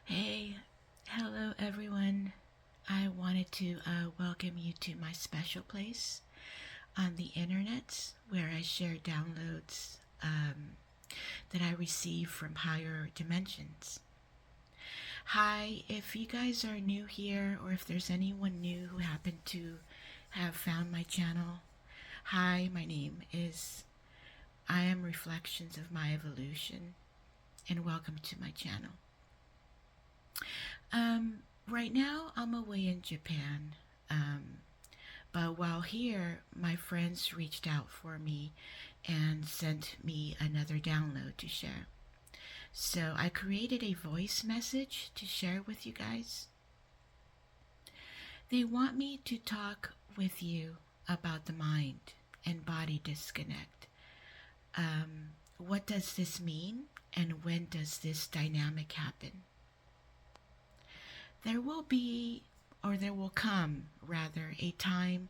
Hey, hello everyone. I wanted to welcome you to my special place on the internet where I share downloads that I receive from higher dimensions. Hi, if you guys are new here or if there's anyone new who happened to have found my channel, hi, my name is I am Reflections of My Evolution and welcome to my channel. Right now I'm away in Japan. But while here, my friends reached out for me and sent me another download to share. So I created a voice message to share with you guys. They want me to talk with you about the mind and body disconnect. What does this mean, and when does this dynamic happen? There will be, or there will come, rather, a time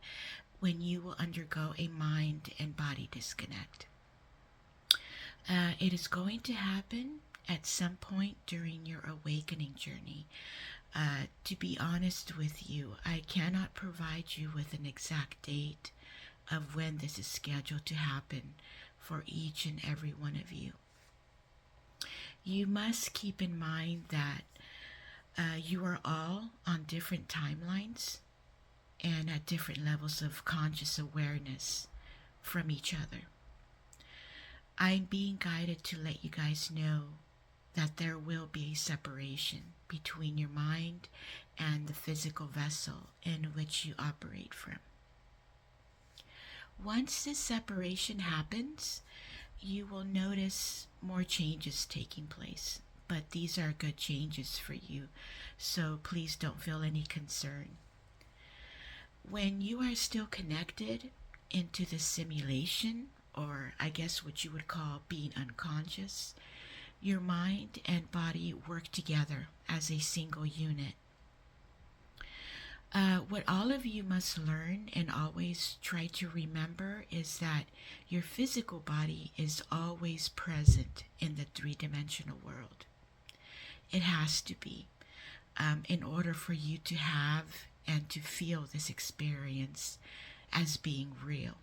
when you will undergo a mind and body disconnect. It is going to happen at some point during your awakening journey. To be honest with you, I cannot provide you with an exact date of when this is scheduled to happen for each and every one of you. You must keep in mind that you are all on different timelines and at different levels of conscious awareness from each other. I'm being guided to let you guys know that there will be a separation between your mind and the physical vessel in which you operate from. Once this separation happens, you will notice more changes taking place, but these are good changes for you, so please don't feel any concern. When you are still connected into the simulation, or I guess what you would call being unconscious, your mind and body work together as a single unit. What all of you must learn and always try to remember is that your physical body is always present in the three-dimensional world. It has to be, in order for you to have and to feel this experience as being real.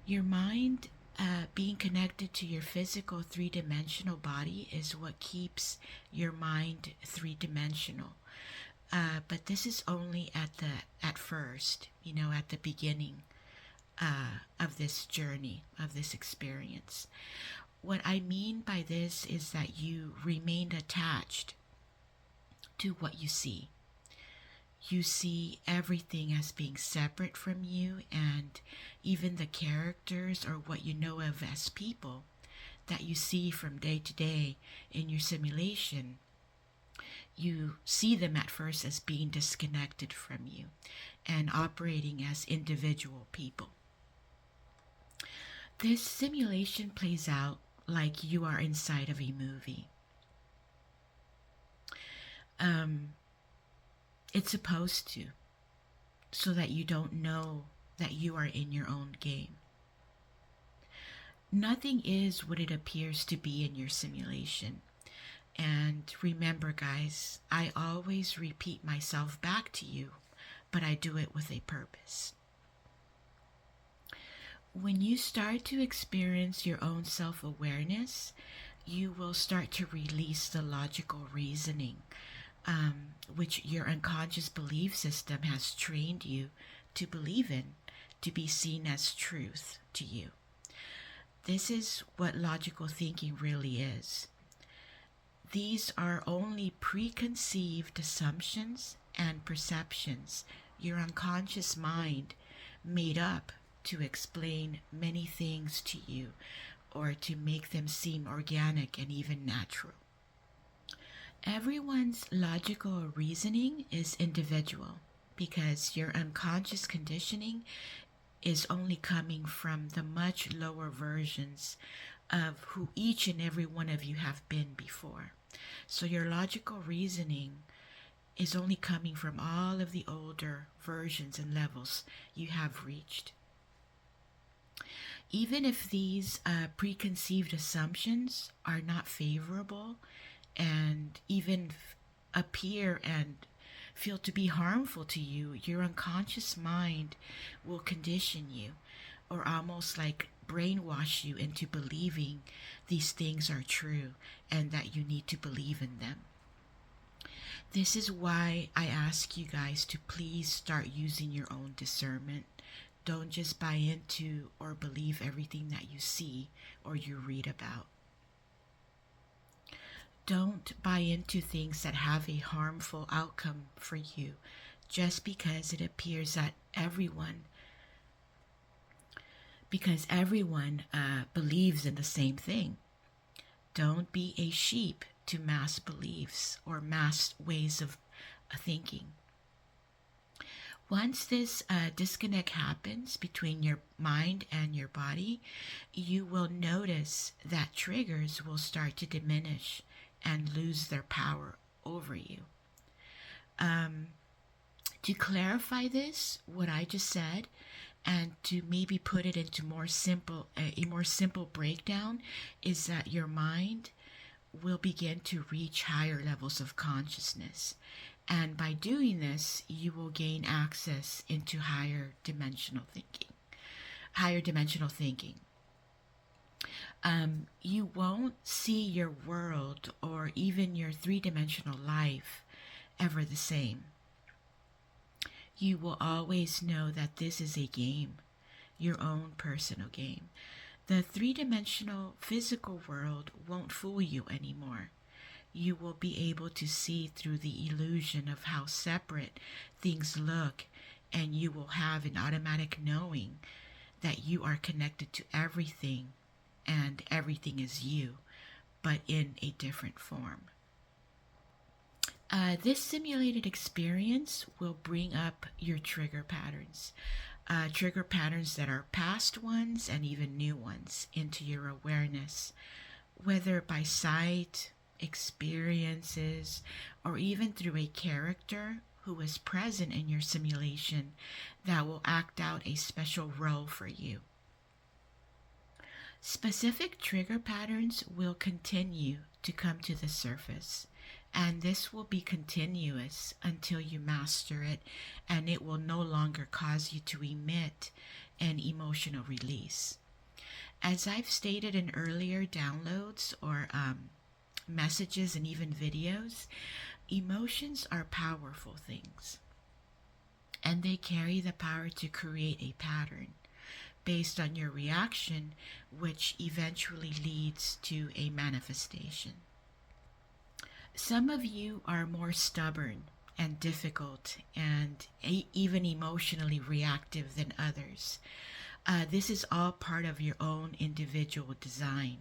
Your mind being connected to your physical three-dimensional body is what keeps your mind three-dimensional. But this is only at first, at the beginning of this journey, of this experience. What I mean by this is that you remained attached to what you see. You see everything as being separate from you, and even the characters or what you know of as people that you see from day to day in your simulation, you see them at first as being disconnected from you and operating as individual people. This simulation plays out like you are inside of a movie. It's supposed to, so that you don't know that you are in your own game. Nothing is what it appears to be in your simulation. And remember, guys, I always repeat myself back to you, but I do it with a purpose. When you start to experience your own self-awareness, you will start to release the logical reasoning, which your unconscious belief system has trained you to believe in, to be seen as truth to you. This is what logical thinking really is. These are only preconceived assumptions and perceptions your unconscious mind made up to explain many things to you or to make them seem organic and even natural. Everyone's logical reasoning is individual because your unconscious conditioning is only coming from the much lower versions of who each and every one of you have been before. So your logical reasoning is only coming from all of the older versions and levels you have reached. Even if these preconceived assumptions are not favorable and even appear and feel to be harmful to you, your unconscious mind will condition you, or almost like brainwash you into believing these things are true and that you need to believe in them. This is why I ask you guys to please start using your own discernment. Don't just buy into or believe everything that you see or you read about. Don't buy into things that have a harmful outcome for you just because it appears that everyone believes in the same thing. Don't be a sheep to mass beliefs or mass ways of thinking. Once this disconnect happens between your mind and your body, you will notice that triggers will start to diminish and lose their power over you. To clarify this, what I just said, and to maybe put it into a more simple breakdown, is that your mind will begin to reach higher levels of consciousness. And by doing this, you will gain access into higher dimensional thinking. You won't see your world or even your three-dimensional life ever the same. You will always know that this is a game, your own personal game. The three-dimensional physical world won't fool you anymore. You will be able to see through the illusion of how separate things look, and you will have an automatic knowing that you are connected to everything and everything is you, but in a different form. This simulated experience will bring up your trigger patterns that are past ones and even new ones into your awareness, whether by sight, experiences, or even through a character who is present in your simulation that will act out a special role for you. Specific trigger patterns will continue to come to the surface, and this will be continuous until you master it, and it will no longer cause you to emit an emotional release. As I've stated in earlier downloads or messages and even videos, emotions are powerful things, and they carry the power to create a pattern based on your reaction, which eventually leads to a manifestation. Some of you are more stubborn and difficult and even emotionally reactive than others. This is all part of your own individual design.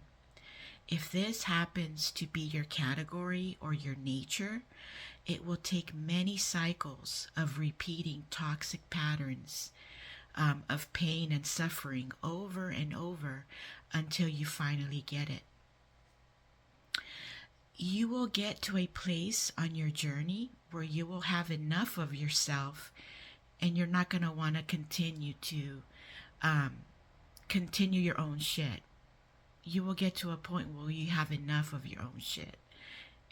If this happens to be your category or your nature, it will take many cycles of repeating toxic patterns of pain and suffering over and over until you finally get it. You will get to a place on your journey where you will have enough of yourself and you're not going to want to continue your own shit. You will get to a point where you have enough of your own shit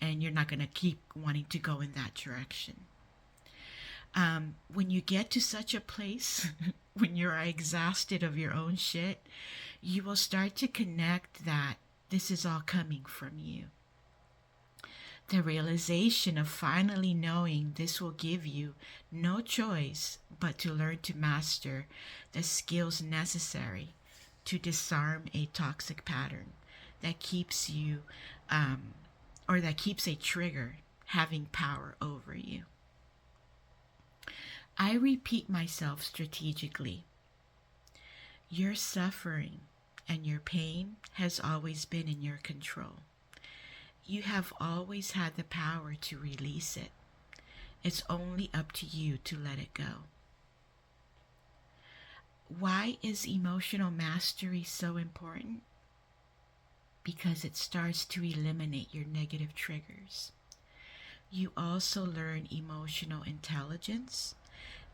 and you're not going to keep wanting to go in that direction. When you get to such a place, when you're exhausted of your own shit, you will start to connect that this is all coming from you. The realization of finally knowing this will give you no choice but to learn to master the skills necessary to disarm a toxic pattern that keeps you, or that keeps a trigger having power over you. I repeat myself strategically. Your suffering and your pain has always been in your control. You have always had the power to release it. It's only up to you to let it go. Why is emotional mastery so important? Because it starts to eliminate your negative triggers. You also learn emotional intelligence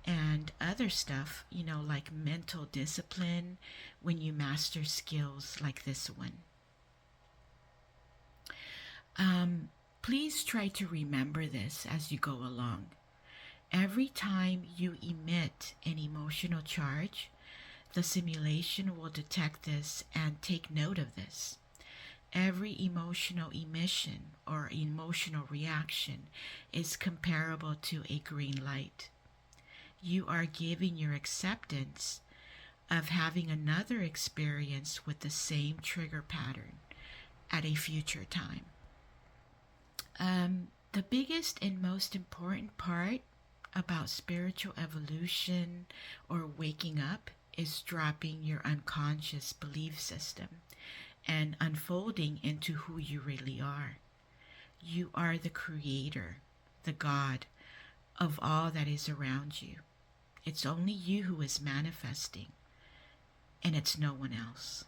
and other stuff, like mental discipline when you master skills like this one. Please try to remember this as you go along. Every time you emit an emotional charge, the simulation will detect this and take note of this. Every emotional emission or emotional reaction is comparable to a green light. You are giving your acceptance of having another experience with the same trigger pattern at a future time. The biggest and most important part about spiritual evolution or waking up is dropping your unconscious belief system and unfolding into who you really are. You are the creator, the God of all that is around you. It's only you who is manifesting, and it's no one else.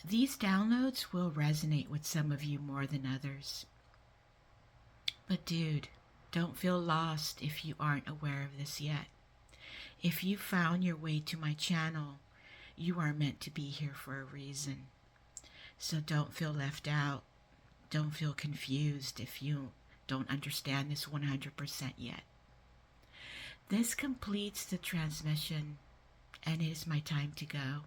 These downloads will resonate with some of you more than others. But dude, don't feel lost if you aren't aware of this yet. If you found your way to my channel, you are meant to be here for a reason. So don't feel left out. Don't feel confused if you don't understand this 100% yet. This completes the transmission, and it is my time to go.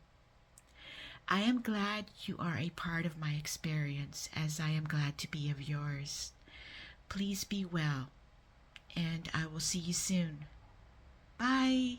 I am glad you are a part of my experience, as I am glad to be of yours. Please be well, and I will see you soon. Bye.